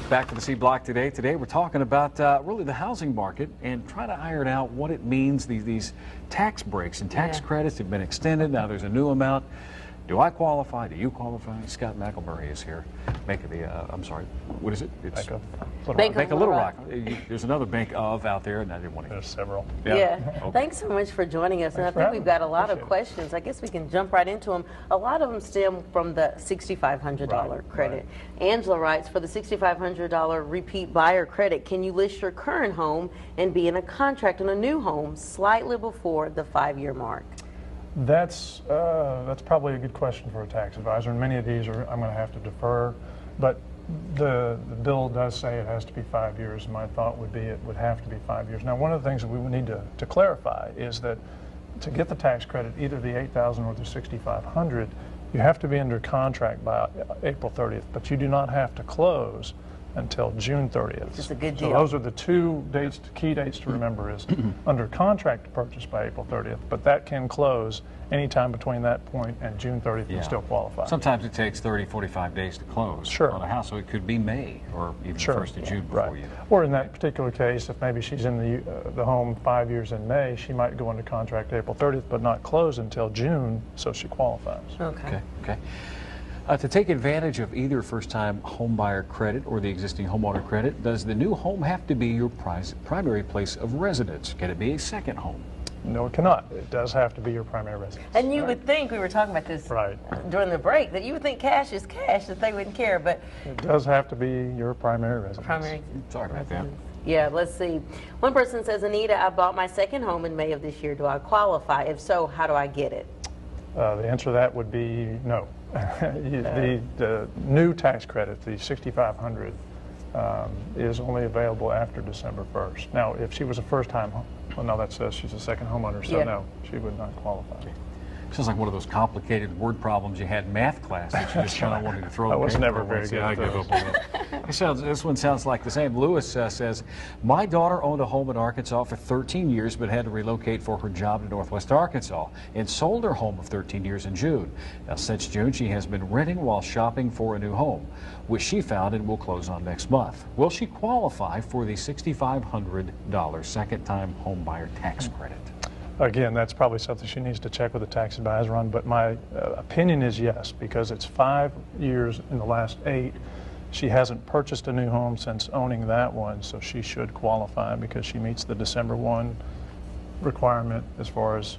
Back to the C Block today. Today we're talking about really the housing market and trying to iron out what it means. These tax breaks and tax credits have been extended. Now there's a new amount. Do I qualify? Do you qualify? Scott McElmurry is here. I'm sorry, what is it? It's Bank of Little Rock. There's another Bank of out there, and I didn't want to. There's several. Yeah. Okay. Thanks so much for joining us. And I think we've got a lot of questions. I guess we can jump right into them. A lot of them stem from the $6,500 credit. Right. Angela writes, for the $6,500 repeat buyer credit, can you list your current home and be in a contract on a new home slightly before the 5-year mark? That's probably a good question for a tax advisor, and many of these I'm going to have to defer. But the bill does say it has to be 5 years, and my thought would be it would have to be 5 years. Now, one of the things that we would need to clarify is that to get the tax credit, either the $8,000 or the $6,500, you have to be under contract by April 30th, but you do not have to close until June 30th. It's a good deal. So those are the two dates, key dates to remember is under contract to purchase by April 30th, but that can close anytime between that point and June 30th and still qualify. Sometimes it takes 30, 45 days to close on a house, so it could be May or even the 1st of June before you. Or in that particular case, if maybe she's in the home 5 years in May, she might go under contract April 30th, but not close until June, so she qualifies. Okay. To take advantage of either first-time home buyer credit or the existing homeowner credit, does the new home have to be your primary place of residence? Can it be a second home? No, it cannot. It does have to be your primary residence. And you would think, we were talking about this during the break, that you would think cash is cash, that they wouldn't care, but it does have to be your primary residence. Sorry about that. Yeah, let's see. One person says, Anita, I bought my second home in May of this year. Do I qualify? If so, how do I get it? The answer to that would be no. The new tax credit, the $6,500, is only available after December 1st. Now, if she was a first-time home, well, no, that says she's a second homeowner, so no, she would not qualify. Sounds like one of those complicated word problems you had in math class that you just kind of wanted to throw. I was never very good at those. This one sounds like the same. Lewis says, my daughter owned a home in Arkansas for 13 years but had to relocate for her job to Northwest Arkansas and sold her home of 13 years in June. Now, since June, she has been renting while shopping for a new home, which she found and will close on next month. Will she qualify for the $6,500 second-time home buyer tax credit? Again, that's probably something she needs to check with the tax advisor on, but my opinion is yes, because it's 5 years in the last 8. She hasn't purchased a new home since owning that one, so she should qualify because she meets the December 1 requirement as far as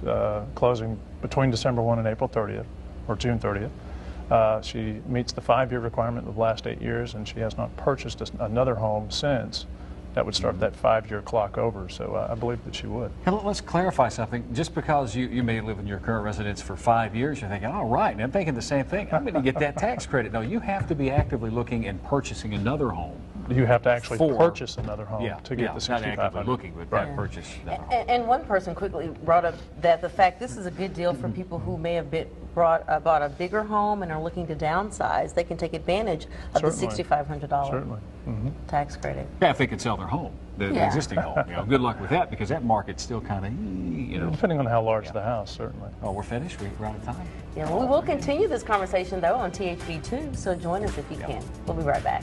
closing between December 1 and April 30th, or June 30th. She meets the 5-year requirement of the last 8 years, and she has not purchased another home since. That would start that 5-year clock over, so I believe that she would. And let's clarify something. Just because you may live in your current residence for 5 years, you're thinking, all right, and I'm thinking the same thing. I'm going to get that tax credit. No, you have to be actively looking and purchasing another home. You have to actually purchase another home to get the $6,500. Not actively looking, but purchase another home. And one person quickly brought up that the fact this is a good deal for people who may have bought a bigger home and are looking to downsize. They can take advantage of the $6,500 tax credit. Yeah, if they can sell their home, the existing home. Good luck with that, because that market's still kind of, depending on how large the house, certainly. Oh, we're finished? We're out of time? Yeah, well, we will continue this conversation, though, on THV2, so join us if you can. We'll be right back.